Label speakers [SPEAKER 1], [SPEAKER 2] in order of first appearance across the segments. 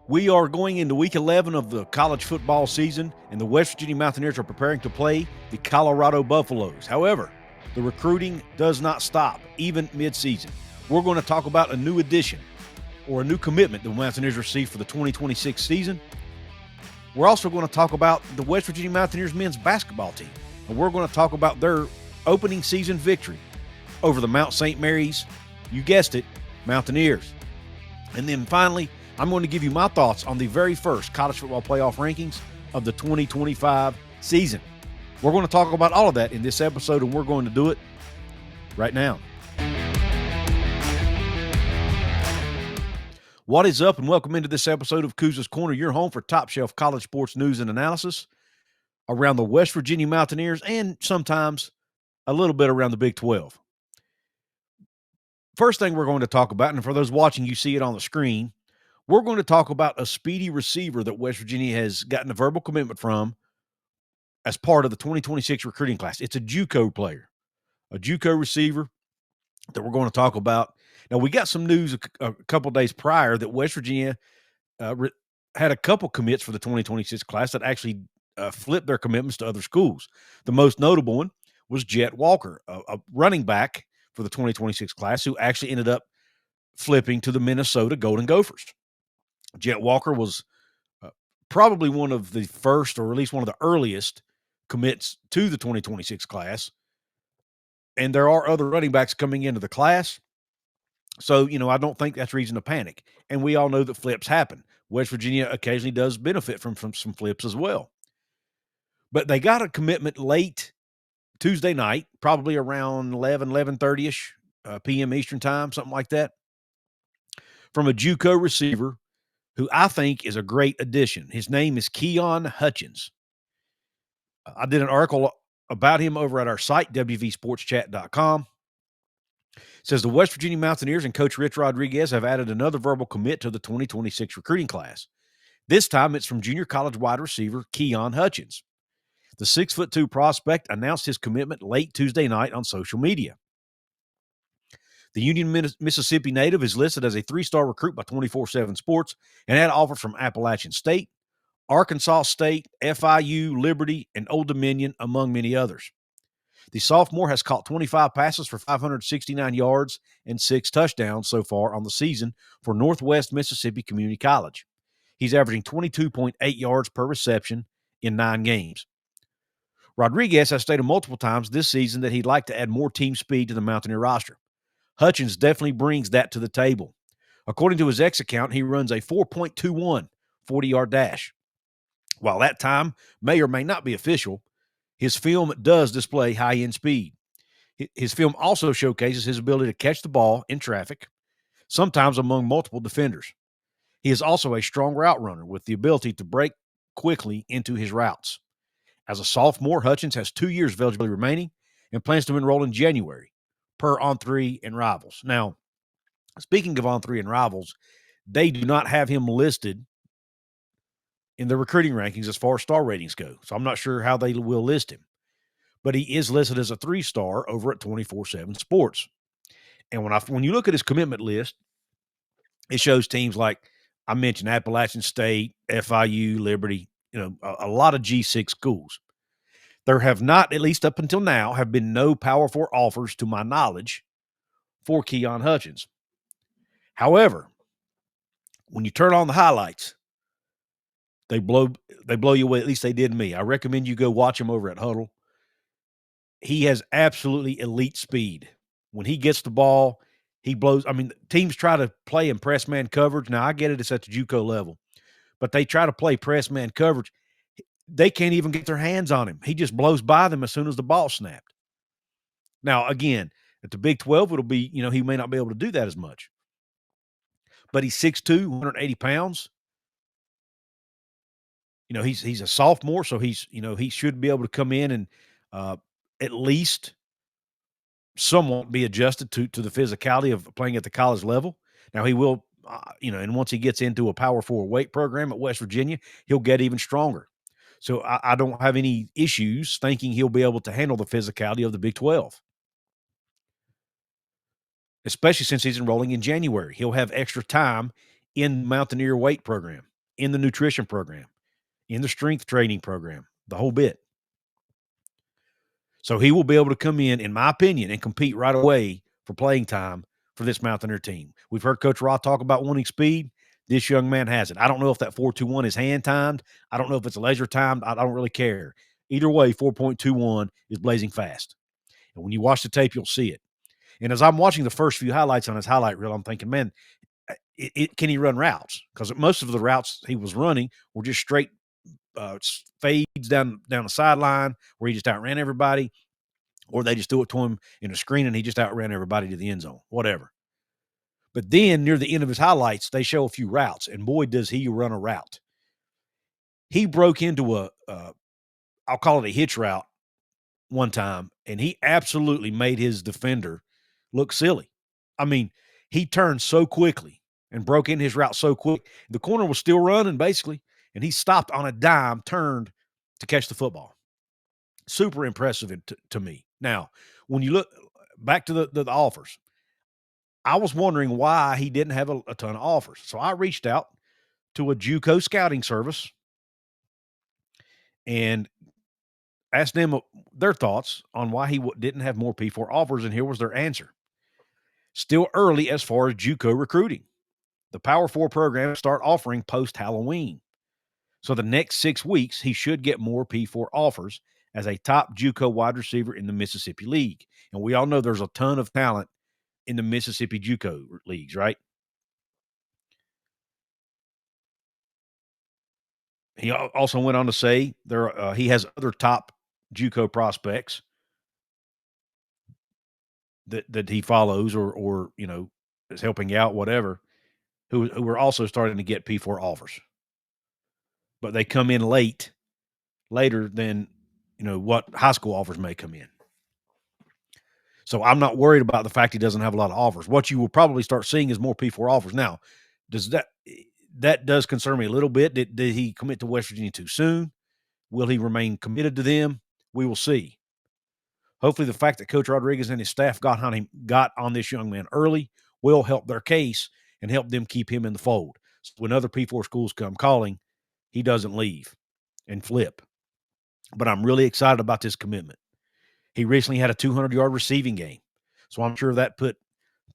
[SPEAKER 1] We are going into week 11 of the college football season, and the West Virginia Mountaineers are preparing to play the Colorado Buffaloes. However, the recruiting does not stop, even midseason. We're going to talk about a new addition or a new commitment the Mountaineers received for the 2026 season. We're also going to talk about the West Virginia Mountaineers men's basketball team, and we're going to talk about their opening season victory over the Mount St. Mary's, you guessed it, Mountaineers. And then finally, I'm going to give you my thoughts on the very first college football playoff rankings of the 2025 season. We're going to talk about all of that in this episode, and we're going to do it right now. What is up, and welcome into this episode of Couz's Corner, your home for top-shelf college sports news and analysis around the West Virginia Mountaineers and sometimes a little bit around the Big 12. First thing we're going to talk about, and for those watching, you see it on the screen, we're going to talk about a speedy receiver that West Virginia has gotten a verbal commitment from as part of the 2026 recruiting class. It's a JUCO player, a JUCO receiver that we're going to talk about. Now, we got some news a couple days prior that West Virginia had a couple commits for the 2026 class that actually flipped their commitments to other schools. The most notable one was Jet Walker, a running back for the 2026 class, who actually ended up flipping to the Minnesota Golden Gophers. Jet Walker was probably one of the first, or at least one of the earliest commits to the 2026 class. And there are other running backs coming into the class. So, I don't think that's reason to panic. And we all know that flips happen. West Virginia occasionally does benefit from some flips as well. But they got a commitment late Tuesday night, probably around 11:30-ish p.m. Eastern time, something like that, from a JUCO receiver who I think is a great addition. His name is Keon Hutchinson. I did an article about him over at our site, WVSportsChat.com. It says the West Virginia Mountaineers and Coach Rich Rodriguez have added another verbal commit to the 2026 recruiting class. This time it's from junior college wide receiver Keon Hutchinson. The 6'2" prospect announced his commitment late Tuesday night on social media. The Union, Mississippi native is listed as a 3-star recruit by 24/7 Sports and had offers from Appalachian State, Arkansas State, FIU, Liberty, and Old Dominion, among many others. The sophomore has caught 25 passes for 569 yards and 6 touchdowns so far on the season for Northwest Mississippi Community College. He's averaging 22.8 yards per reception in 9 games. Rodriguez has stated multiple times this season that he'd like to add more team speed to the Mountaineer roster. Hutchins definitely brings that to the table. According to his X account, he runs a 4.21 40-yard dash. While that time may or may not be official, his film does display high-end speed. His film also showcases his ability to catch the ball in traffic, sometimes among multiple defenders. He is also a strong route runner with the ability to break quickly into his routes. As a sophomore, Hutchins has 2 years of eligibility remaining and plans to enroll in January, per On3 and Rivals. Now, speaking of On3 and Rivals, they do not have him listed in the recruiting rankings as far as star ratings go. So I'm not sure how they will list him. But he is listed as a 3-star over at 24/7 Sports. And when you look at his commitment list, it shows teams like I mentioned, Appalachian State, FIU, Liberty, a lot of G6 schools. There have not, at least up until now, have been no Power 4 offers, to my knowledge, for Keon Hutchinson. However, when you turn on the highlights, they blow you away. At least they did me. I recommend you go watch him over at Huddle. He has absolutely elite speed. When he gets the ball, he blows. I mean, teams try to play in press man coverage. Now, I get it, it's at the JUCO level, but they try to play press man coverage. They can't even get their hands on him. He just blows by them as soon as the ball snapped. Now, again, at the Big 12, it'll be, he may not be able to do that as much. But he's 6'2", 180 pounds. He's a sophomore, so he should be able to come in and at least somewhat be adjusted to the physicality of playing at the college level. Now, he will, and once he gets into a Power 4 weight program at West Virginia, he'll get even stronger. So I don't have any issues thinking he'll be able to handle the physicality of the Big 12, especially since he's enrolling in January. He'll have extra time in Mountaineer weight program. in the nutrition program, in the strength training program, the whole bit. So he will be able to come in my opinion, and compete right away for playing time for this Mountaineer team. We've heard Coach Ross talk about wanting speed. This young man has it. I don't know if that 4.21 is hand timed. I don't know if it's leisure timed. I don't really care. Either way, 4.21 is blazing fast. And when you watch the tape, you'll see it. And as I'm watching the first few highlights on his highlight reel, I'm thinking, man, can he run routes? Because most of the routes he was running were just straight fades down the sideline where he just outran everybody, or they just threw it to him in a screen and he just outran everybody to the end zone, whatever. But then near the end of his highlights, they show a few routes, and boy, does he run a route. He broke into I'll call it a hitch route one time, and he absolutely made his defender look silly. I mean, he turned so quickly and broke in his route so quick. The corner was still running, basically, and he stopped on a dime, turned to catch the football. Super impressive to me. Now, when you look back to the offers, I was wondering why he didn't have a ton of offers. So I reached out to a JUCO scouting service and asked them their thoughts on why he didn't have more P4 offers, and here was their answer. Still early as far as JUCO recruiting. The Power 4 programs start offering post-Halloween. So the next 6 weeks, he should get more P4 offers as a top JUCO wide receiver in the Mississippi League. And we all know there's a ton of talent in the Mississippi JUCO leagues, right? He also went on to say he has other top JUCO prospects that he follows or is helping out, whatever, who are also starting to get P4 offers. But they come in later than what high school offers may come in. So I'm not worried about the fact he doesn't have a lot of offers. What you will probably start seeing is more P4 offers. Now, that does concern me a little bit. Did he commit to West Virginia too soon? Will he remain committed to them? We will see. Hopefully the fact that Coach Rodriguez and his staff got on this young man early will help their case and help them keep him in the fold. So when other P4 schools come calling, he doesn't leave and flip. But I'm really excited about this commitment. He recently had a 200-yard receiving game. So I'm sure that put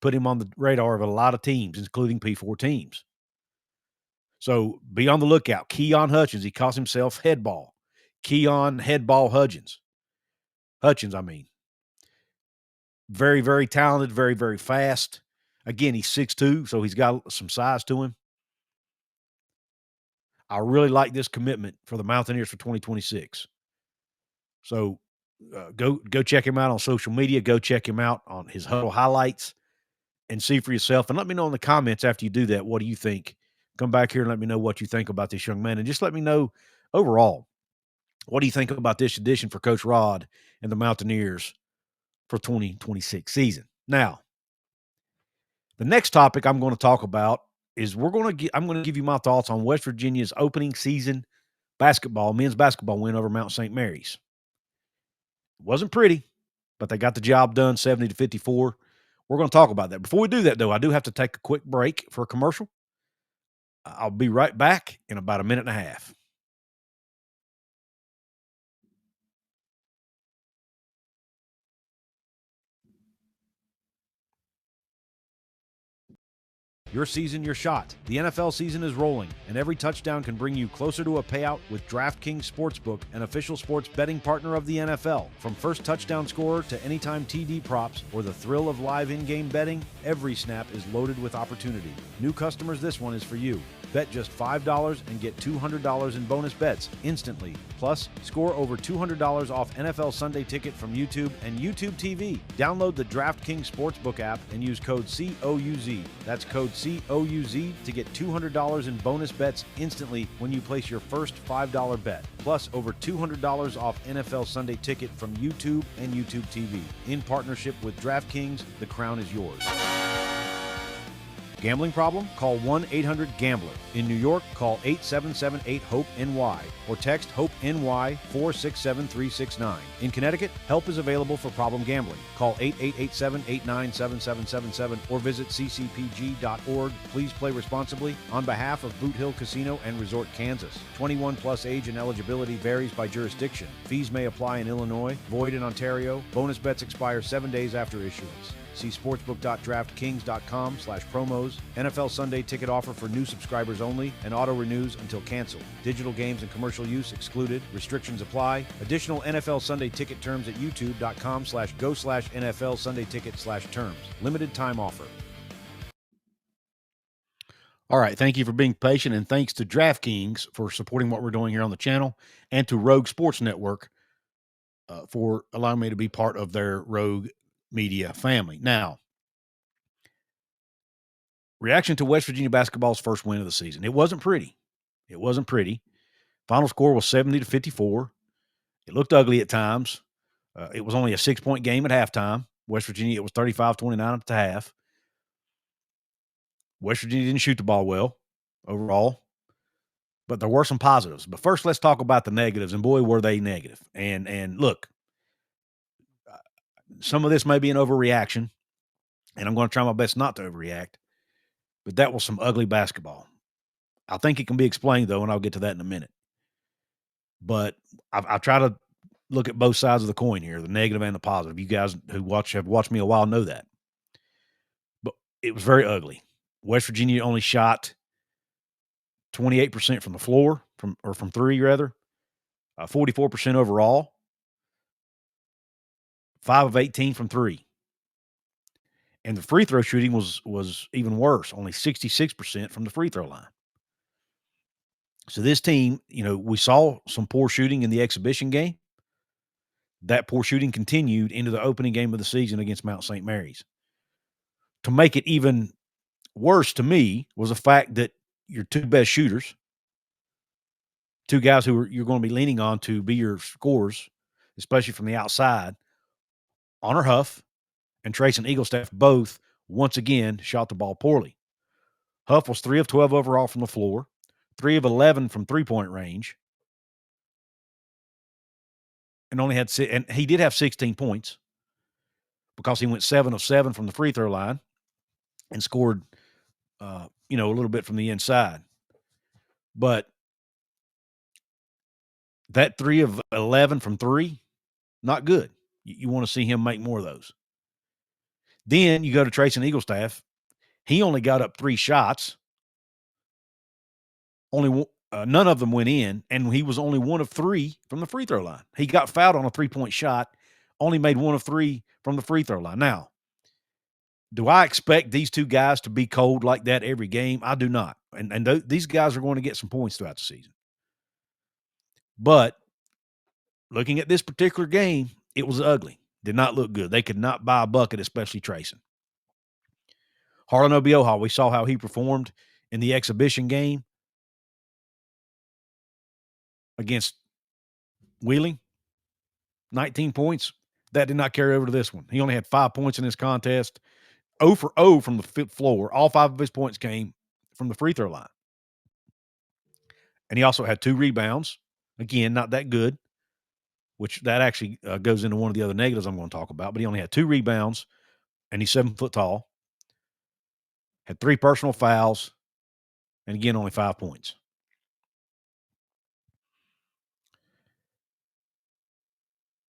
[SPEAKER 1] him on the radar of a lot of teams, including P4 teams. So be on the lookout. Keon Hutchins, he calls himself Headball. Keon Headball Hutchins. Very, very talented, very, very fast. Again, he's 6'2", so he's got some size to him. I really like this commitment for the Mountaineers for 2026. So go check him out on social media. Go check him out on his huddle highlights and see for yourself. And let me know in the comments after you do that, what do you think? Come back here and let me know what you think about this young man. And just let me know overall, what do you think about this addition for Coach Rod and the Mountaineers for 2026 season? Now, the next topic I'm going to talk about is I'm going to give you my thoughts on West Virginia's opening season men's basketball win over Mount St. Mary's. It wasn't pretty, but they got the job done 70-54. We're going to talk about that. Before we do that, though, I do have to take a quick break for a commercial. I'll be right back in about a minute and a half. Your season, your shot. The NFL season is rolling, and every touchdown can bring you closer to a payout with DraftKings Sportsbook, an official sports betting partner of the NFL. From first touchdown scorer to anytime TD props or the thrill of live in-game betting, every snap is loaded with opportunity. New customers, this one is for you. Bet just $5 and get $200 in bonus bets instantly. Plus, score over $200 off NFL Sunday Ticket from YouTube and YouTube TV. Download the DraftKings Sportsbook app and use code COUZ. That's code COUZ to get $200 in bonus bets instantly when you place your first $5 bet. Plus, over $200 off NFL Sunday Ticket from YouTube and YouTube TV. In partnership with DraftKings, the crown is yours. Gambling problem? Call 1-800-GAMBLER. In New York, call 877-8-HOPE-NY or text HOPE-NY 467-369. In Connecticut, help is available for problem gambling. Call 888-789-7777 or visit ccpg.org. Please play responsibly on behalf of Boot Hill Casino and Resort, Kansas. 21 plus age and eligibility varies by jurisdiction. Fees may apply in Illinois, void in Ontario. Bonus bets expire 7 days after issuance. See sportsbook.draftkings.com/promos. NFL Sunday ticket offer for new subscribers only and auto renews until canceled. Digital games and commercial use excluded. Restrictions apply. Additional NFL Sunday ticket terms at youtube.com/go/NFL Sunday ticket/terms. Limited time offer. All right. Thank you for being patient, and thanks to DraftKings for supporting what we're doing here on the channel, and to Rogue Sports Network for allowing me to be part of their Rogue Media family. Now, reaction to West Virginia basketball's first win of the season. It wasn't pretty. It wasn't pretty. Final score was 70-54. It looked ugly at times. It was only a 6-point game at halftime. West Virginia, it was 35-29 at the half. West Virginia didn't shoot the ball well overall, but there were some positives. But first, let's talk about the negatives, and boy, were they negative. And look, some of this may be an overreaction, and I'm going to try my best not to overreact, but that was some ugly basketball. I think it can be explained, though, and I'll get to that in a minute. But I try to look at both sides of the coin here, the negative and the positive. You guys who have watched me a while know that. But it was very ugly. West Virginia only shot 28% from the floor, from three, rather. 44% overall. 5 of 18 from three. And the free throw shooting was even worse, only 66% from the free throw line. So this team, we saw some poor shooting in the exhibition game. That poor shooting continued into the opening game of the season against Mount St. Mary's. To make it even worse to me was the fact that your two best shooters, two guys who you're going to be leaning on to be your scorers, especially from the outside, Honor Huff and Treysen Eaglestaff both, once again, shot the ball poorly. Huff was 3 of 12 overall from the floor, 3 of 11 from three-point range, and and he did have 16 points because he went 7 of 7 from the free throw line and scored, a little bit from the inside. But that 3 of 11 from three, not good. You want to see him make more of those. Then you go to Treysen Eaglestaff. He only got up 3 shots. None of them went in, and he was only 1 of 3 from the free throw line. He got fouled on a 3-point shot, only made 1 of 3 from the free throw line. Now, do I expect these two guys to be cold like that every game? I do not. And these guys are going to get some points throughout the season. But looking at this particular game, it was ugly. Did not look good. They could not buy a bucket, especially Treysen. Harlan Obioha, we saw how he performed in the exhibition game against Wheeling. 19 points. That did not carry over to this one. He only had 5 points in this contest. 0 for 0 from the floor. All 5 of his points came from the free throw line. And he also had 2 rebounds. Again, not that good, which that actually goes into one of the other negatives I'm going to talk about. But he only had 2 rebounds, and he's 7 foot tall. Had 3 personal fouls, and again, only 5 points.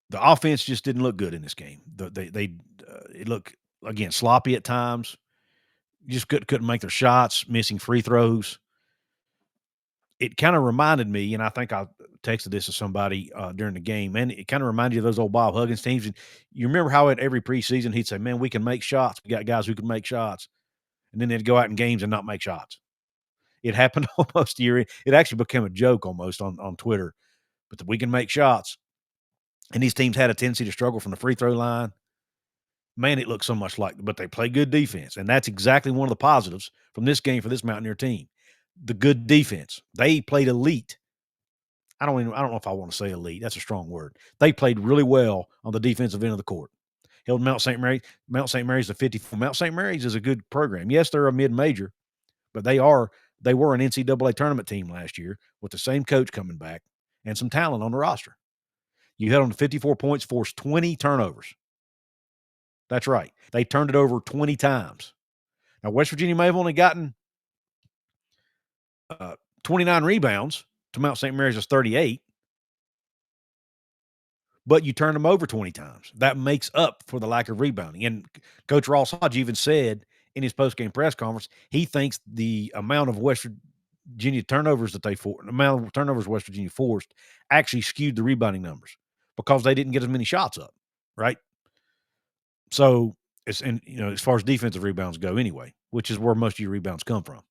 [SPEAKER 1] The offense just didn't look good in this game. It looked, again, sloppy at times. Just couldn't make their shots, missing free throws. It kind of reminded me, and I think I texted this to somebody during the game, man, it kind of reminded you of those old Bob Huggins teams. And you remember how at every preseason he'd say, man, we can make shots. We got guys who can make shots. And then they'd go out in games and not make shots. It happened almost a year. It actually became a joke almost on Twitter. But we can make shots. And these teams had a tendency to struggle from the free throw line. Man, it looked so much like, but they play good defense. And that's exactly one of the positives from this game for this Mountaineer team. The good defense. They played elite. I don't know if I want to say elite. That's a strong word. They played really well on the defensive end of the court. held Mount St. Mary's. Mount St. Mary's to 54. Mount St. Mary's is a good program. Yes, they're a mid-major, but they were an NCAA tournament team last year with the same coach coming back and some talent on the roster. You held them to 54 points, forced 20 turnovers. That's right. They turned it over 20 times. Now, West Virginia may have only gotten 29 rebounds to Mount St. Mary's is 38, but you turned them over 20 times. That makes up for the lack of rebounding. And Coach Ross Hodge even said in his postgame press conference, he thinks the amount of West Virginia turnovers that the amount of turnovers West Virginia forced actually skewed the rebounding numbers because they didn't get as many shots up, right? So it's, and as far as defensive rebounds go anyway, which is where most of your rebounds come from.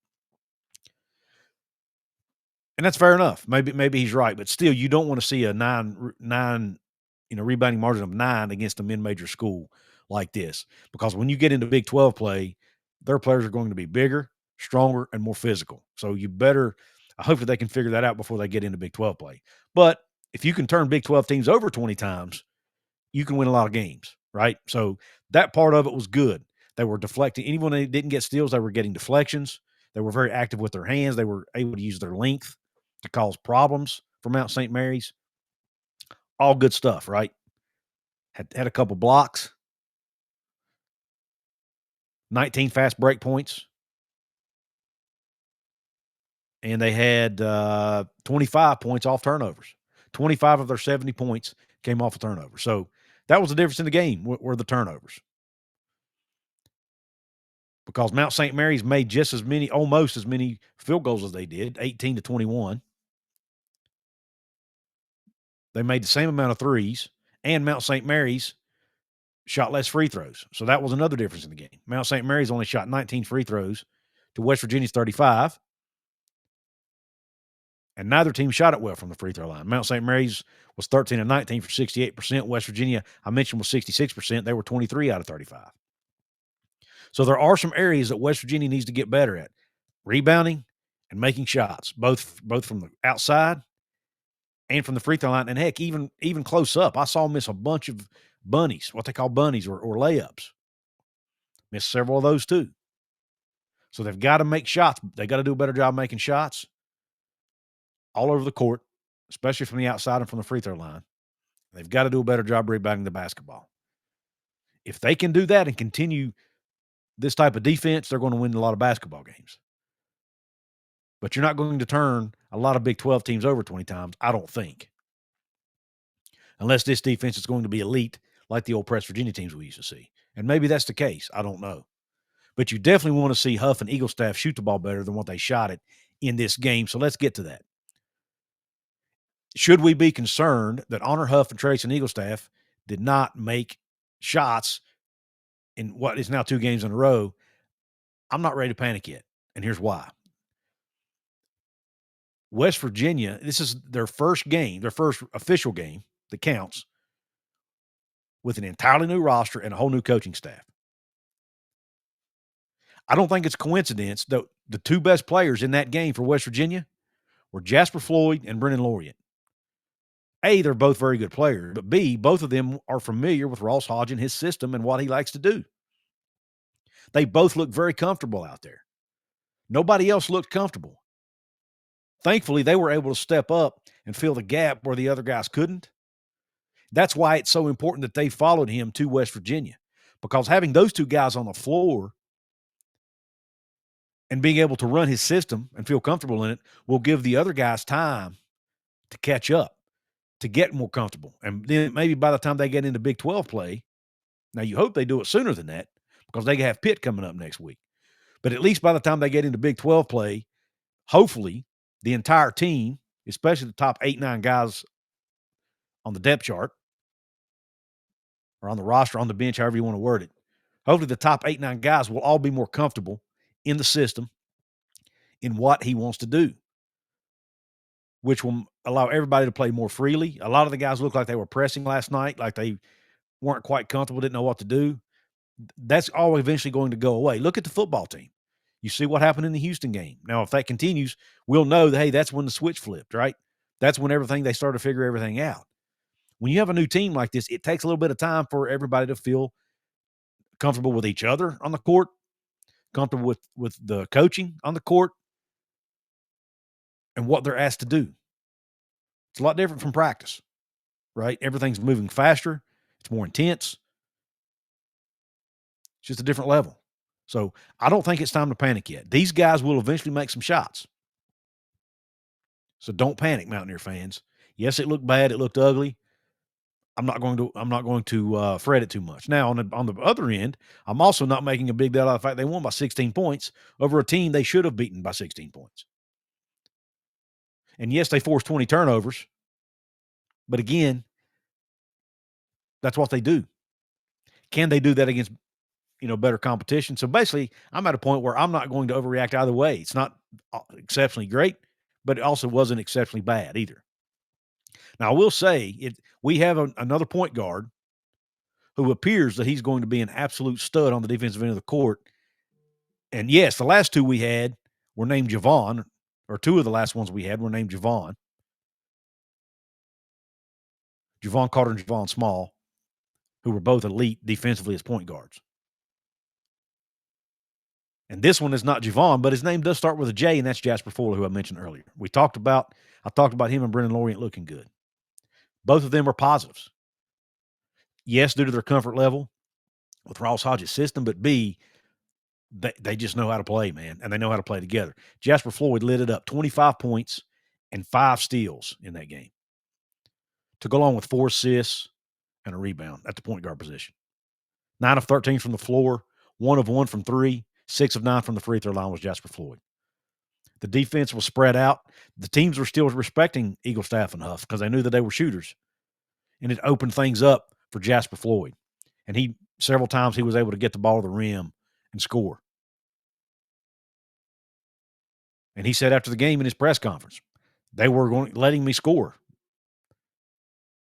[SPEAKER 1] And that's fair enough. Maybe he's right, but still, you don't want to see a nine rebounding margin of 9 against a mid-major school like this, because when you get into Big 12 play, their players are going to be bigger, stronger, and more physical. So I hope that they can figure that out before they get into Big 12 play. But if you can turn Big 12 teams over 20 times, you can win a lot of games, right? So that part of it was good. They were deflecting. Anyone that didn't get steals, they were getting deflections. They were very active with their hands. They were able to use their length to cause problems for Mount St. Mary's. All good stuff, right? Had a couple blocks, 19 fast break points, and they had 25 points off turnovers. 25 of their 70 points came off of turnovers. So that was the difference in the game, were the turnovers. Because Mount St. Mary's made almost as many field goals as they did, 18 to 21. They made the same amount of threes, and Mount St. Mary's shot less free throws. So that was another difference in the game. Mount St. Mary's only shot 19 free throws to West Virginia's 35. And neither team shot it well from the free throw line. Mount St. Mary's was 13 and 19 for 68%. West Virginia, I mentioned, was 66%. They were 23 out of 35. So there are some areas that West Virginia needs to get better at: rebounding and making shots, both from the outside and from the free throw line. And heck, even close up, I saw them miss a bunch of bunnies, what they call bunnies or layups. Missed several of those too. So they've got to make shots. They got to do a better job making shots all over the court, especially from the outside and from the free throw line. They've got to do a better job rebounding the basketball. If they can do that and continue this type of defense, they're going to win a lot of basketball games. But you're not going to turn a lot of Big 12 teams over 20 times, I don't think. Unless this defense is going to be elite like the old West Virginia teams we used to see. And maybe that's the case. I don't know. But you definitely want to see Huff and Eaglestaff shoot the ball better than what they shot it in this game. So let's get to that. Should we be concerned that Honor Huff and Treysen Eaglestaff did not make shots in what is now 2 games in a row? I'm not ready to panic yet, and here's why. West Virginia, this is their first game, their first official game that counts, with an entirely new roster and a whole new coaching staff. I don't think it's coincidence that the 2 best players in that game for West Virginia were Jasper Floyd and Brenen Lorient. A, they're both very good players, but B, both of them are familiar with Ross Hodge and his system and what he likes to do. They both look very comfortable out there. Nobody else looked comfortable. Thankfully, they were able to step up and fill the gap where the other guys couldn't. That's why it's so important that they followed him to West Virginia, because having those 2 guys on the floor and being able to run his system and feel comfortable in it will give the other guys time to catch up, to get more comfortable. And then maybe by the time they get into Big 12 play, now you hope they do it sooner than that because they have Pitt coming up next week. But at least by the time they get into Big 12 play, hopefully the entire team, especially the top 8, 9 guys on the depth chart or on the roster, on the bench, however you want to word it, hopefully the top 8, 9 guys will all be more comfortable in the system, in what he wants to do, which will allow everybody to play more freely. A lot of the guys looked like they were pressing last night, like they weren't quite comfortable, didn't know what to do. That's all eventually going to go away. Look at the football team. You see what happened in the Houston game. Now, if that continues, we'll know that, hey, that's when the switch flipped, right? That's when they started to figure everything out. When you have a new team like this, it takes a little bit of time for everybody to feel comfortable with each other on the court, comfortable with the coaching on the court, and what they're asked to do. It's a lot different from practice, right? Everything's moving faster. It's more intense. It's just a different level. So I don't think it's time to panic yet. These guys will eventually make some shots. So don't panic, Mountaineer fans. Yes, it looked bad. It looked ugly. I'm not going to fret it too much. Now, on the other end, I'm also not making a big deal out of the fact they won by 16 points over a team they should have beaten by 16 points. And yes, they forced 20 turnovers. But again, that's what they do. Can they do that against, better competition? So basically, I'm at a point where I'm not going to overreact either way. It's not exceptionally great, but it also wasn't exceptionally bad either. Now, I will say we have another point guard who appears that he's going to be an absolute stud on the defensive end of the court. And yes, the last two we had were named Javon, or two of the last ones we had were named Javon. Javon Carter and Javon Small, who were both elite defensively as point guards. And this one is not Javon, but his name does start with a J, and that's Jasper Fuller, who I mentioned earlier. I talked about him and Brenen Lorient looking good. Both of them are positives. Yes, due to their comfort level with Ross Hodge's system, but B, they just know how to play, man, and they know how to play together. Jasper Floyd lit it up, 25 points and 5 steals in that game, to go along with 4 assists and a rebound at the point guard position. 9 of 13 from the floor, 1 of 1 from 3, 6 of 9 from the free throw line was Jasper Floyd. The defense was spread out. The teams were still respecting Eaglestaff and Huff because they knew that they were shooters. And it opened things up for Jasper Floyd. And several times he was able to get the ball to the rim and score. And he said after the game in his press conference, they were letting me score.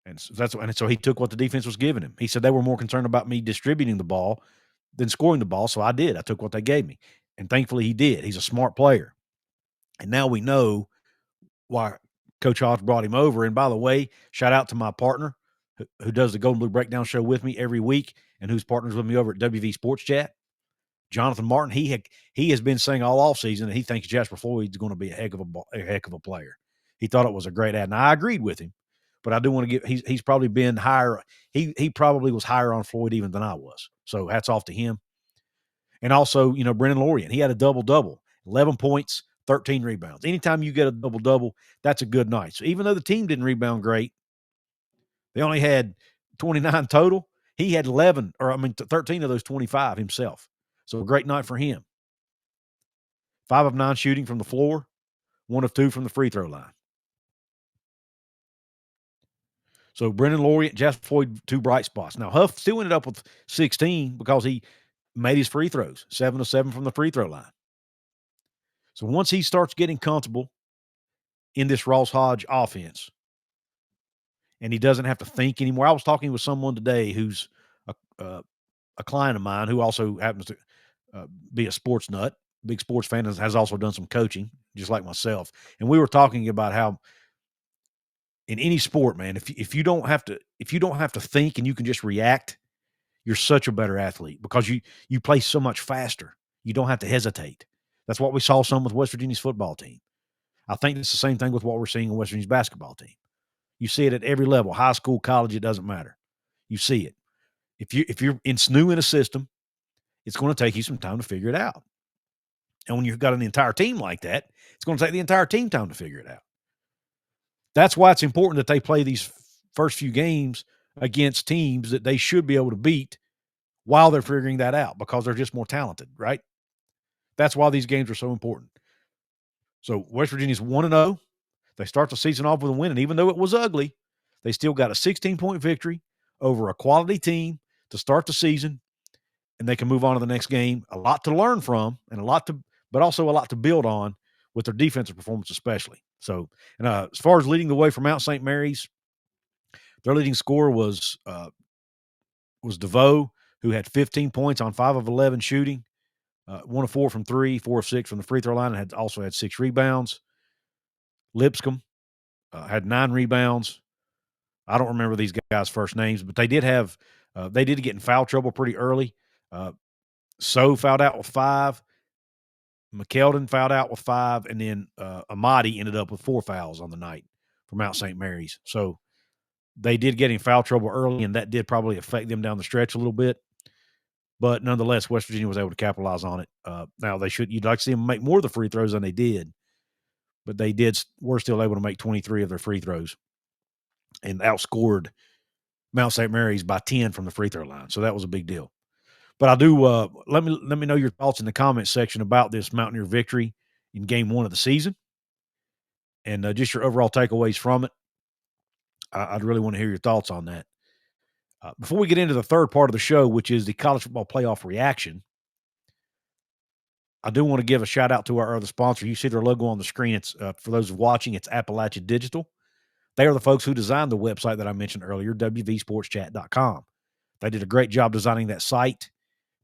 [SPEAKER 1] And so he took what the defense was giving him. He said they were more concerned about me distributing the ball than scoring the ball. So I did. I took what they gave me. And thankfully he did. He's a smart player. And now we know why Coach Hodge brought him over. And by the way, shout out to my partner who does the Golden Blue Breakdown show with me every week and who's partners with me over at WV Sports Chat, Jonathan Martin. He has been saying all offseason that he thinks Jasper Floyd's going to be a heck of a player. He thought it was a great ad. And I agreed with him, but I do want to he's probably been higher. He probably was higher on Floyd even than I was. So hats off to him. And also, Brenen Lorient, he had a double-double, 11 points, 13 rebounds. Anytime you get a double-double, that's a good night. So even though the team didn't rebound great, they only had 29 total. He had 13 of those 25 himself. So a great night for him. 5 of 9 shooting from the floor, 1 of 2 from the free throw line. So Brenen Lorient, Jasper Floyd, 2 bright spots. Now Huff still ended up with 16 because he made his free throws, 7 of 7 from the free throw line. So once he starts getting comfortable in this Ross Hodge offense, and he doesn't have to think anymore. I was talking with someone today who's a client of mine who also happens to be a sports nut, big sports fan, has also done some coaching, just like myself. And we were talking about how in any sport, man, if you don't have to think and you can just react, you're such a better athlete because you play so much faster. You don't have to hesitate. That's what we saw some with West Virginia's football team. I think it's the same thing with what we're seeing in West Virginia's basketball team. You see it at every level, high school, college, it doesn't matter. You see it. If you're new in a system, it's going to take you some time to figure it out. And when you've got an entire team like that, it's going to take the entire team time to figure it out. That's why it's important that they play these first few games against teams that they should be able to beat while they're figuring that out because they're just more talented, right? That's why these games are so important. So West Virginia's 1-0. They start the season off with a win, and even though it was ugly, they still got a 16-point victory over a quality team to start the season, and they can move on to the next game. A lot to learn from, and but also a lot to build on with their defensive performance, especially. So, and as far as leading the way for Mount St. Mary's, their leading scorer was DeVoe, who had 15 points on 5 of 11 shooting, 1 of 4 from 3, 4 of 6 from the free throw line, and also had 6 rebounds. Lipscomb had 9 rebounds. I don't remember these guys' first names, but they did get in foul trouble pretty early. So fouled out with 5. McKeldin fouled out with 5, and then Amadi ended up with 4 fouls on the night for Mount St. Mary's. So they did get in foul trouble early, and that did probably affect them down the stretch a little bit. But nonetheless, West Virginia was able to capitalize on it. Now you'd like to see them make more of the free throws than they did, but were still able to make 23 of their free throws and outscored Mount St. Mary's by 10 from the free throw line. So that was a big deal. But I do let me know your thoughts in the comments section about this Mountaineer victory in game 1 of the season, and just your overall takeaways from it. I'd really want to hear your thoughts on that. Before we get into the third part of the show, which is the college football playoff reaction, I do want to give a shout out to our other sponsor. You see their logo on the screen. It's for those watching, it's Appalachia Digital. They are the folks who designed the website that I mentioned earlier, wvsportschat.com. They did a great job designing that site.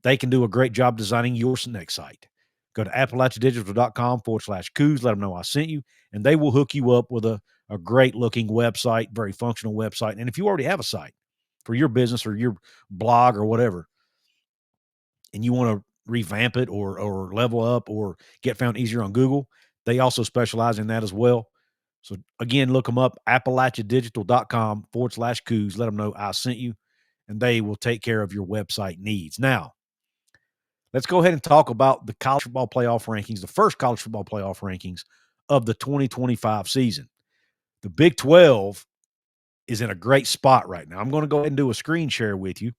[SPEAKER 1] They can do a great job designing your next site. Go to appalachiadigital.com/Couz. Let them know I sent you, and they will hook you up with a great-looking website, very functional website. And if you already have a site for your business or your blog or whatever, and you want to revamp it or level up or get found easier on Google, they also specialize in that as well. So, again, look them up, appalachiadigital.com/Couz. Let them know I sent you, and they will take care of your website needs. Now, let's go ahead and talk about the college football playoff rankings, the first college football playoff rankings of the 2025 season. The Big 12 is in a great spot right now. I'm going to go ahead and do a screen share with you.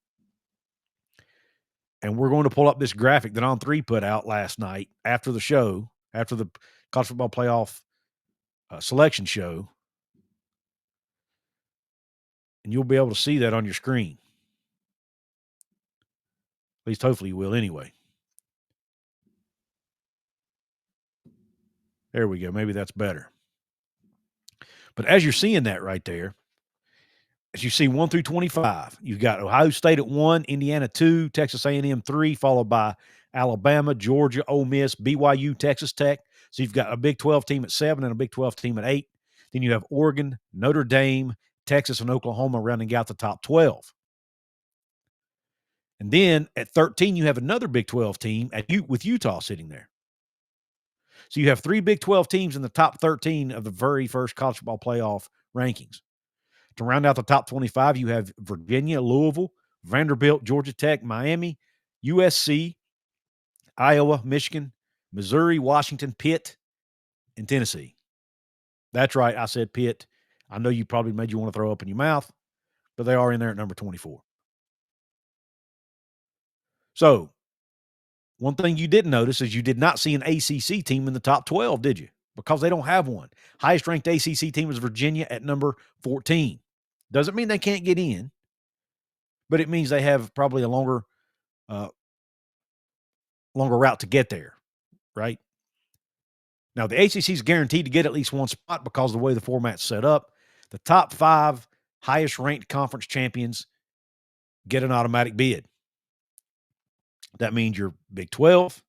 [SPEAKER 1] And we're going to pull up this graphic that On3 put out last night after the show, after the college football playoff selection show. And you'll be able to see that on your screen. At least hopefully you will anyway. There we go. Maybe that's better. But as you're seeing that right there, as you see 1 through 25, you've got Ohio State at 1, Indiana 2, Texas A&M 3, followed by Alabama, Georgia, Ole Miss, BYU, Texas Tech. So you've got a Big 12 team at 7 and a Big 12 team at 8. Then you have Oregon, Notre Dame, Texas, and Oklahoma rounding out the top 12. And then at 13, you have another Big 12 team with Utah sitting there. So you have 3 Big 12 teams in the top 13 of the very first college football playoff rankings. To round out the top 25, you have Virginia, Louisville, Vanderbilt, Georgia Tech, Miami, USC, Iowa, Michigan, Missouri, Washington, Pitt, and Tennessee. That's right. I said Pitt. I know you probably made you want to throw up in your mouth, but they are in there at number 24. So one thing you didn't notice is you did not see an ACC team in the top 12, did you? Because they don't have one. Highest ranked ACC team is Virginia at number 14. Doesn't mean they can't get in, but it means they have probably a longer route to get there, right? Now, the ACC is guaranteed to get at least one spot because of the way the format's set up. The top 5 highest-ranked conference champions get an automatic bid. That means your Big 12,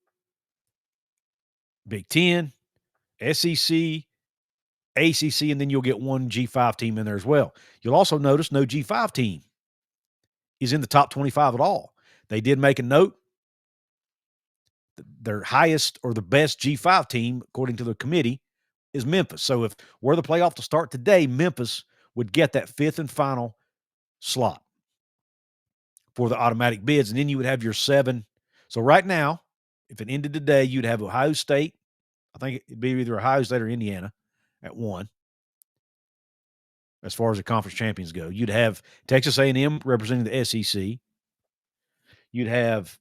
[SPEAKER 1] Big 10, SEC, ACC, and then you'll get one G5 team in there as well. You'll also notice no G5 team is in the top 25 at all. They did make a note. Their highest or the best G5 team, according to the committee, is Memphis. So if we're the playoff to start today, Memphis would get that 5th and final slot for the automatic bids, and then you would have your 7. So right now, if it ended today, you'd have Ohio State. I think it'd be either Ohio State or Indiana at 1. As far as the conference champions go, you'd have Texas A&M representing the SEC. You'd have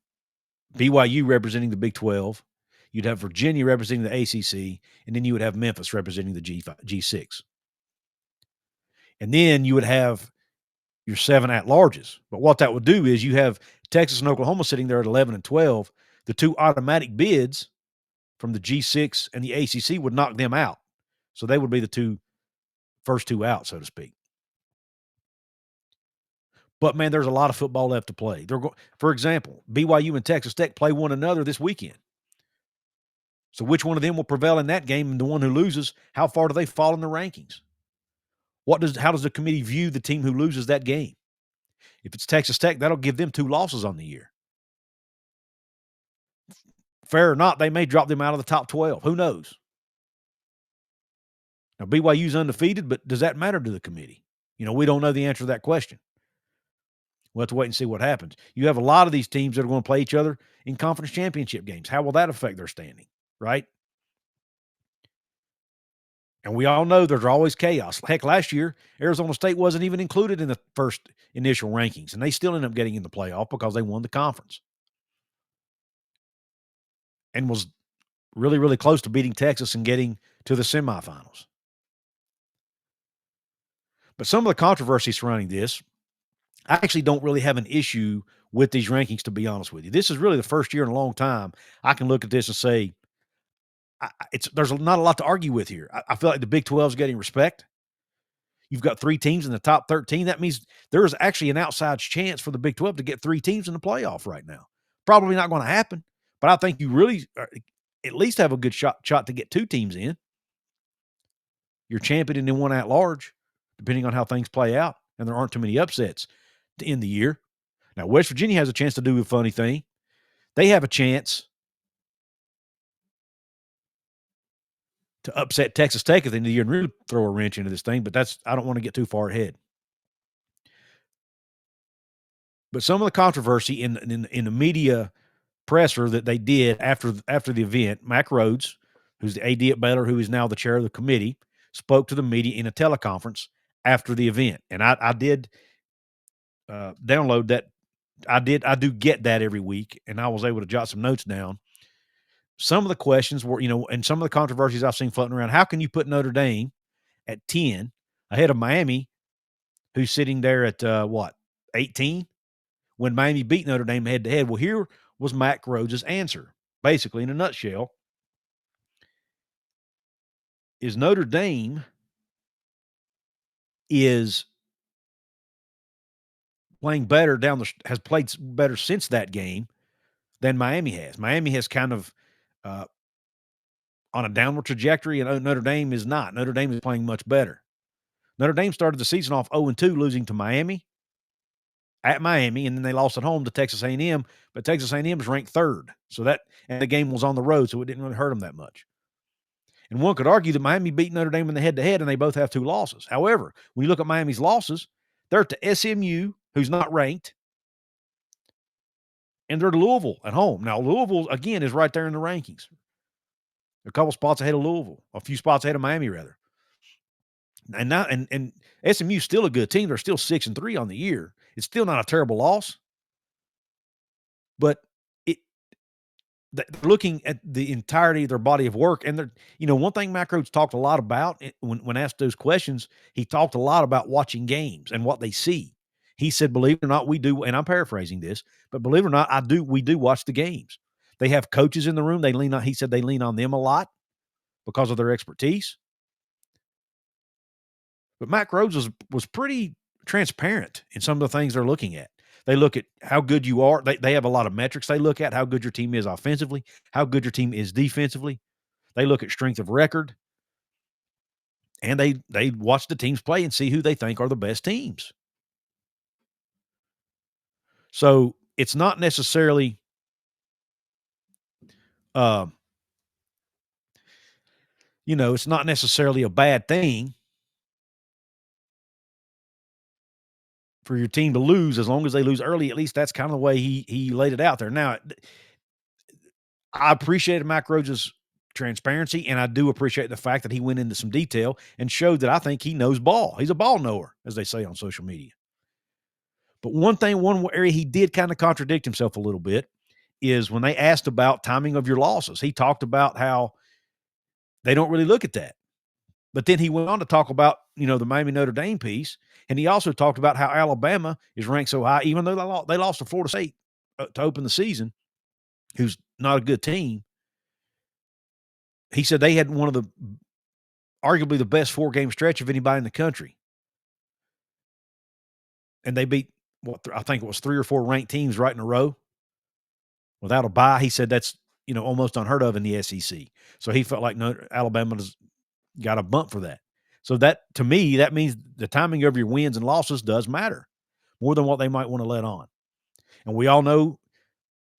[SPEAKER 1] BYU representing the Big 12. You'd have Virginia representing the ACC, and then you would have Memphis representing the G6. And then you would have your 7 at-larges. But what that would do is you have Texas and Oklahoma sitting there at 11 and 12. The 2 automatic bids from the G6 and the ACC would knock them out. So they would be the first 2 out, so to speak. But, man, there's a lot of football left to play. For example, BYU and Texas Tech play one another this weekend. So which one of them will prevail in that game, and the one who loses, how far do they fall in the rankings? How does the committee view the team who loses that game? If it's Texas Tech, that'll give them 2 losses on the year. Fair or not, they may drop them out of the top 12. Who knows? Now, BYU's undefeated, but does that matter to the committee? We don't know the answer to that question. We'll have to wait and see what happens. You have a lot of these teams that are going to play each other in conference championship games. How will that affect their standing, right? And we all know there's always chaos. Heck, last year, Arizona State wasn't even included in the first initial rankings, and they still ended up getting in the playoff because they won the conference and was really, really close to beating Texas and getting to the semifinals. But some of the controversy surrounding this, I actually don't really have an issue with these rankings, to be honest with you. This is really the first year in a long time I can look at this and say, there's not a lot to argue with here. I feel like the Big 12 is getting respect. You've got 3 teams in the top 13. That means there is actually an outside chance for the Big 12 to get 3 teams in the playoff right now. Probably not going to happen, but I think you really at least have a good shot to get 2 teams in. You're champion and then 1 at large, depending on how things play out, and there aren't too many upsets to end the year. Now, West Virginia has a chance to do a funny thing. They have a chance to upset Texas Tech at the end of the year and really throw a wrench into this thing, but I don't want to get too far ahead. But some of the controversy in the media presser that they did after the event, Mack Rhodes, who's the AD at Baylor, who is now the chair of the committee, spoke to the media in a teleconference after the event. And I did download that. I do get that every week, and I was able to jot some notes down. Some of the questions were, and some of the controversies I've seen floating around. How can you put Notre Dame at 10 ahead of Miami, who's sitting there at 18, when Miami beat Notre Dame head to head? Well, here was Mack Rhodes' answer, basically in a nutshell. Is Notre Dame is playing better has played better since that game than Miami has. Miami has kind of on a downward trajectory, and Notre Dame is not. Notre Dame is playing much better. Notre Dame started the season off 0-2, losing to Miami, and then they lost at home to Texas A&M, but Texas A&M is ranked 3rd. And the game was on the road, so it didn't really hurt them that much. And one could argue that Miami beat Notre Dame in the head-to-head, and they both have 2 losses. However, when you look at Miami's losses, they're to SMU, who's not ranked, and they're to Louisville at home. Now, Louisville, again, is right there in the rankings. A couple spots ahead of Louisville, a few spots ahead of Miami, rather. And SMU's still a good team. They're still 6-3 on the year. It's still not a terrible loss. But they're looking at the entirety of their body of work. And one thing Mack Rhodes talked a lot about when asked those questions, he talked a lot about watching games and what they see. He said, believe it or not, we do, and I'm paraphrasing this, but believe it or not, we do watch the games. They have coaches in the room. He said they lean on them a lot because of their expertise. But Mack Rhodes was pretty transparent in some of the things they're looking at. They look at how good you are. They have a lot of metrics they look at, how good your team is offensively, how good your team is defensively. They look at strength of record. And they watch the teams play and see who they think are the best teams. So it's not necessarily it's not necessarily a bad thing for your team to lose as long as they lose early. At least that's kind of the way he laid it out there. Now, I appreciated Mack Rhodes' transparency, and I do appreciate the fact that he went into some detail and showed that I think he knows ball. He's a ball knower, as they say on social media. But one area he did kind of contradict himself a little bit is when they asked about timing of your losses. He talked about how they don't really look at that. But then he went on to talk about, the Miami Notre Dame piece, and he also talked about how Alabama is ranked so high, even though they lost to Florida State to open the season, who's not a good team. He said they had one of arguably the best 4-game stretch of anybody in the country. And they beat, I think it was 3 or 4 ranked teams right in a row without a bye. He said that's, almost unheard of in the SEC. So he felt like Alabama's got a bump for that. So that, to me, that means the timing of your wins and losses does matter more than what they might want to let on. And we all know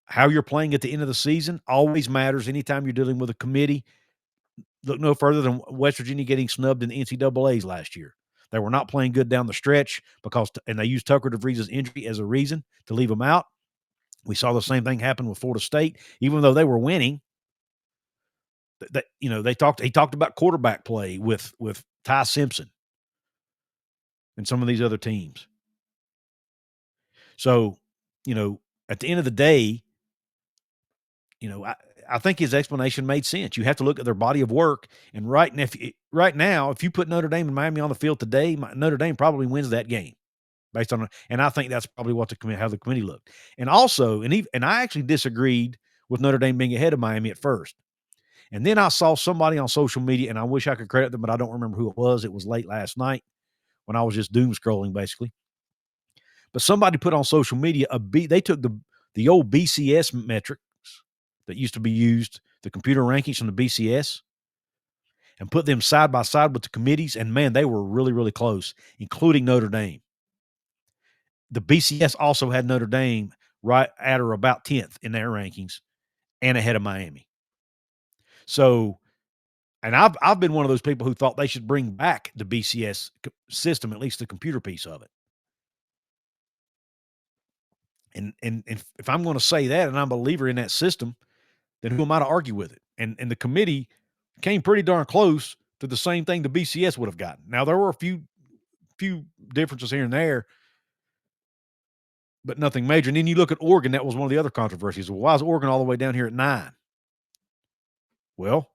[SPEAKER 1] how you're playing at the end of the season always matters anytime you're dealing with a committee. Look no further than West Virginia getting snubbed in the NCAAs last year. They were not playing good down the stretch and they used Tucker DeVries's injury as a reason to leave him out. We saw the same thing happen with Florida State, even though they were winning. He talked about quarterback play with Ty Simpson and some of these other teams. So, at the end of the day, I think his explanation made sense. You have to look at their body of work, and right now, if you put Notre Dame and Miami on the field today, Notre Dame probably wins that game based on, and I think that's probably how the committee looked. And also, and I actually disagreed with Notre Dame being ahead of Miami at first. And then I saw somebody on social media, and I wish I could credit them, but I don't remember who it was. It was late last night when I was just doom scrolling, basically. But somebody put on social media they took the old BCS metrics that used to be used, the computer rankings from the BCS, and put them side by side with the committees, and man, they were really, really close, including Notre Dame. The BCS also had Notre Dame right at or about 10th in their rankings and ahead of Miami. So, and I've been one of those people who thought they should bring back the BCS system, at least the computer piece of it. And if I'm going to say that, and I'm a believer in that system, then who am I to argue with it? And the committee came pretty darn close to the same thing the BCS would have gotten. Now there were a few differences here and there, but nothing major. And then you look at Oregon, that was one of the other controversies. Well, why is Oregon all the way down here at 9? Well,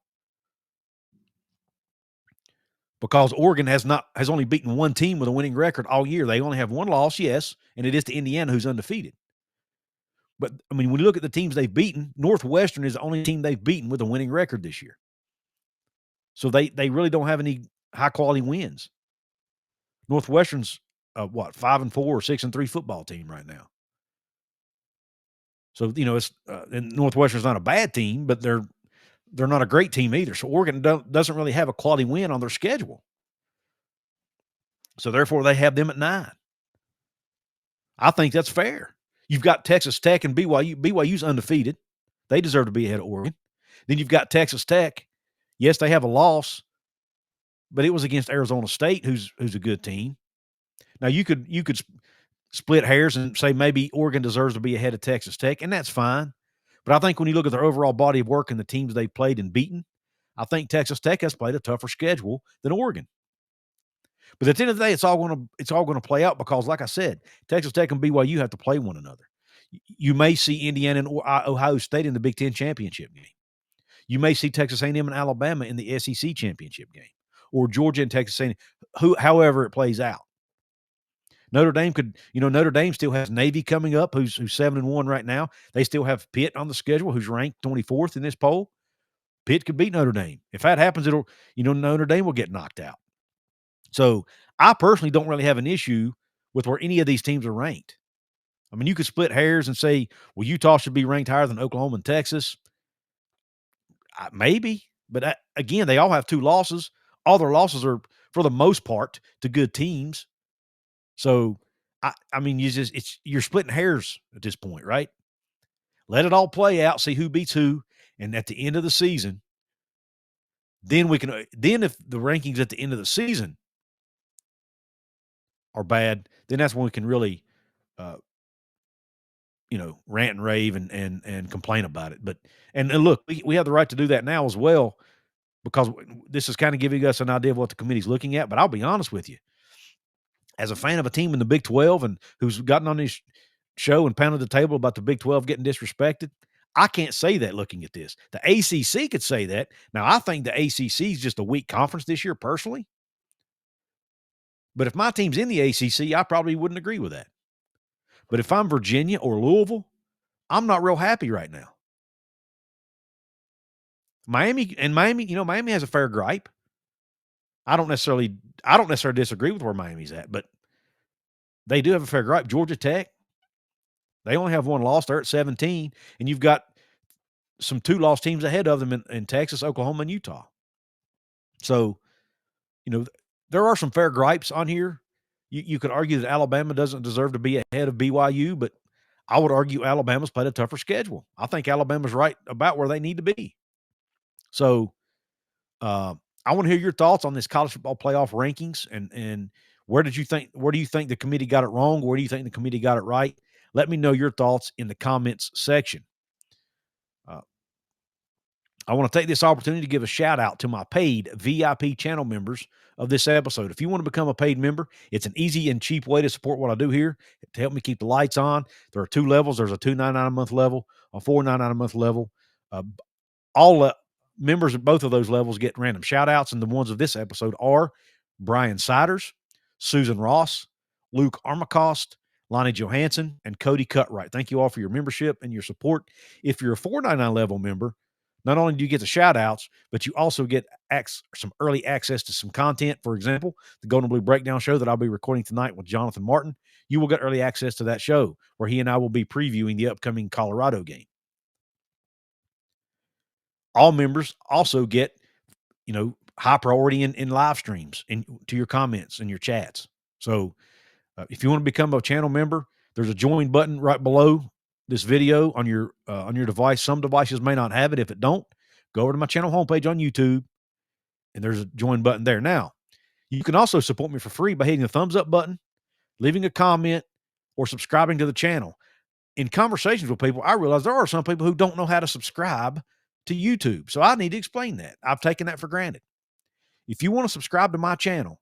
[SPEAKER 1] because Oregon has only beaten one team with a winning record all year. They only have one loss, yes, and it is to Indiana, who's undefeated. But, I mean, when you look at the teams they've beaten, Northwestern is the only team they've beaten with a winning record this year. So they really don't have any high-quality wins. Northwestern's, 5-4 or 6-3 football team right now. So, it's and Northwestern's not a bad team, but they're not a great team either. So Oregon doesn't really have a quality win on their schedule. So therefore, they have them at 9. I think that's fair. You've got Texas Tech and BYU. BYU's undefeated. They deserve to be ahead of Oregon. Then you've got Texas Tech. Yes, they have a loss, but it was against Arizona State, who's a good team. Now you could split hairs and say maybe Oregon deserves to be ahead of Texas Tech, and that's fine. But I think when you look at their overall body of work and the teams they've played and beaten, I think Texas Tech has played a tougher schedule than Oregon. But at the end of the day, it's all going to play out because, like I said, Texas Tech and BYU have to play one another. You may see Indiana and Ohio State in the Big Ten championship game. You may see Texas A&M and Alabama in the SEC championship game, or Georgia and Texas A&M. However it plays out. Notre Dame still has Navy coming up, who's 7-1 right now. They still have Pitt on the schedule, who's ranked 24th in this poll. Pitt could beat Notre Dame. If that happens, Notre Dame will get knocked out. So I personally don't really have an issue with where any of these teams are ranked. I mean, you could split hairs and say, well, Utah should be ranked higher than Oklahoma and Texas. Maybe, but again, they all have 2 losses. All their losses are, for the most part, to good teams. So, I mean, you're splitting hairs at this point, right? Let it all play out, see who beats who, and at the end of the season, then if the rankings at the end of the season are bad, then that's when we can really, rant and rave and complain about it. But and look, we have the right to do that now as well, because this is kind of giving us an idea of what the committee's looking at. But I'll be honest with you, as a fan of a team in the Big 12 and who's gotten on this show and pounded the table about the Big 12 getting disrespected, I can't say that looking at this. The ACC could say that. Now, I think the ACC is just a weak conference this year personally. But if my team's in the ACC, I probably wouldn't agree with that. But if I'm Virginia or Louisville, I'm not real happy right now. Miami has a fair gripe. I don't necessarily disagree with where Miami's at, but they do have a fair gripe. Georgia Tech, they only have 1 loss. They're at 17, and you've got some 2-loss teams ahead of them in Texas, Oklahoma, and Utah. So, there are some fair gripes on here. You could argue that Alabama doesn't deserve to be ahead of BYU, but I would argue Alabama's played a tougher schedule. I think Alabama's right about where they need to be. So, uh, I want to hear your thoughts on this college football playoff rankings, and where do you think the committee got it wrong? Where do you think the committee got it right? Let me know your thoughts in the comments section. Uh, I want to take this opportunity to give a shout out to my paid VIP channel members of this episode. If you want to become a paid member, it's an easy and cheap way to support what I do here to help me keep the lights on. There are two levels. There's a $2.99 a month level, a $4.99 a month level. Uh, all members of both of those levels get random shout outs, and the ones of this episode are Brian Siders, Susan Ross, Luke Armacost, Lonnie Johansson, and Cody Cutright. Thank you all for your membership and your support. If you're a $4.99 level member, not only do you get the shout outs, but you also get some early access to some content. For example, the Golden Blue Breakdown show that I'll be recording tonight with Jonathan Martin. You will get early access to that show where he and I will be previewing the upcoming Colorado game. All members also get, high priority in live streams and to your comments and your chats. So if you want to become a channel member, there's a join button right below this video on your device. Some devices may not have it. If it don't, go over to my channel homepage on YouTube, and there's a join button there. Now, you can also support me for free by hitting the thumbs up button, leaving a comment, or subscribing to the channel. In conversations with people, I realize there are some people who don't know how to subscribe to YouTube. So I need to explain that. I've taken that for granted. If you want to subscribe to my channel,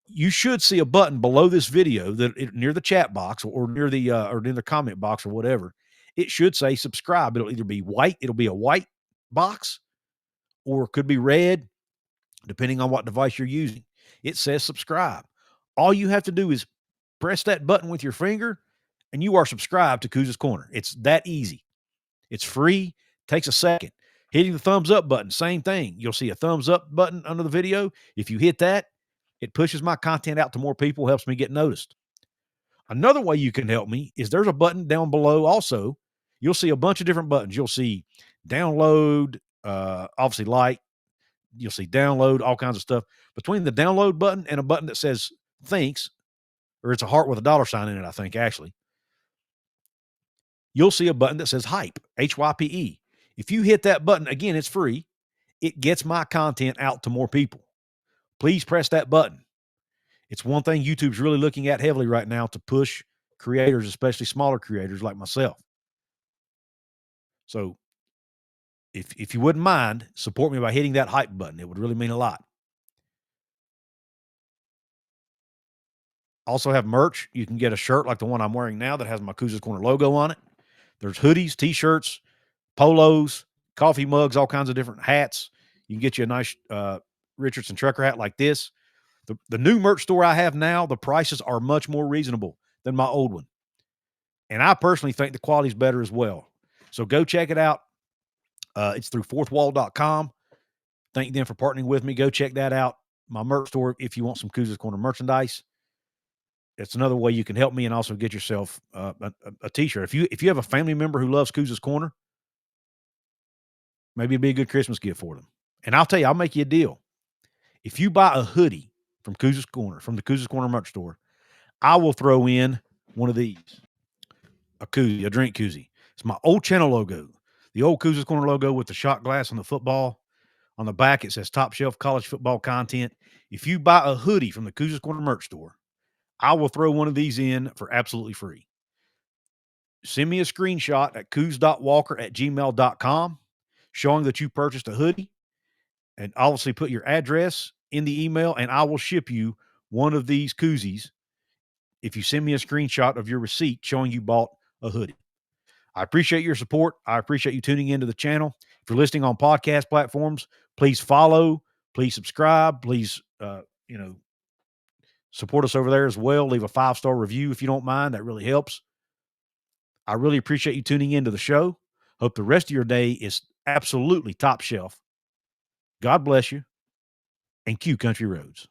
[SPEAKER 1] you should see a button below this video near the chat box or near the comment box or whatever. It should say subscribe. It'll either be white, it'll be a white box, or it could be red, depending on what device you're using. It says subscribe. All you have to do is press that button with your finger, and you are subscribed to Couz's Corner. It's that easy. It's free. Takes a second. Hitting the thumbs up button, same thing. You'll see a thumbs up button under the video. If you hit that, it pushes my content out to more people, helps me get noticed. Another way you can help me is there's a button down below also. You'll see a bunch of different buttons. You'll see download, obviously like. You'll see download, all kinds of stuff. Between the download button and a button that says thanks, or it's a heart with a dollar sign in it, I think, actually, you'll see a button that says hype, HYPE. If you hit that button, again, it's free. It gets my content out to more people. Please press that button. It's one thing YouTube's really looking at heavily right now to push creators, especially smaller creators like myself. So if you wouldn't mind, support me by hitting that hype button. It would really mean a lot. Also have merch. You can get a shirt like the one I'm wearing now that has my Couz's Corner logo on it. There's hoodies, T-shirts, polos, coffee mugs, all kinds of different hats. You can get you a nice Richardson trucker hat like this. The new merch store I have now, the prices are much more reasonable than my old one. And I personally think the quality is better as well. So go check it out. It's through fourthwall.com. Thank them for partnering with me. Go check that out. My merch store, if you want some Couz's Corner merchandise. It's another way you can help me and also get yourself a T-shirt. If you have a family member who loves Couz's Corner, maybe it'd be a good Christmas gift for them. And I'll tell you, I'll make you a deal. If you buy a hoodie from Couz's Corner, from the Couz's Corner merch store, I will throw in one of these, a koozie, a drink koozie. It's my old channel logo, the old Couz's Corner logo with the shot glass on the football. On the back, it says Top Shelf College Football Content. If you buy a hoodie from the Couz's Corner merch store, I will throw one of these in for absolutely free. Send me a screenshot at couz.walker@gmail.com showing that you purchased a hoodie, and obviously put your address in the email, and I will ship you one of these koozies if you send me a screenshot of your receipt showing you bought a hoodie. I appreciate your support. I appreciate you tuning into the channel. If you're listening on podcast platforms, please follow, please subscribe, please, support us over there as well. Leave a 5-star review if you don't mind. That really helps. I really appreciate you tuning into the show. Hope the rest of your day is absolutely top shelf. God bless you, and cue Country Roads.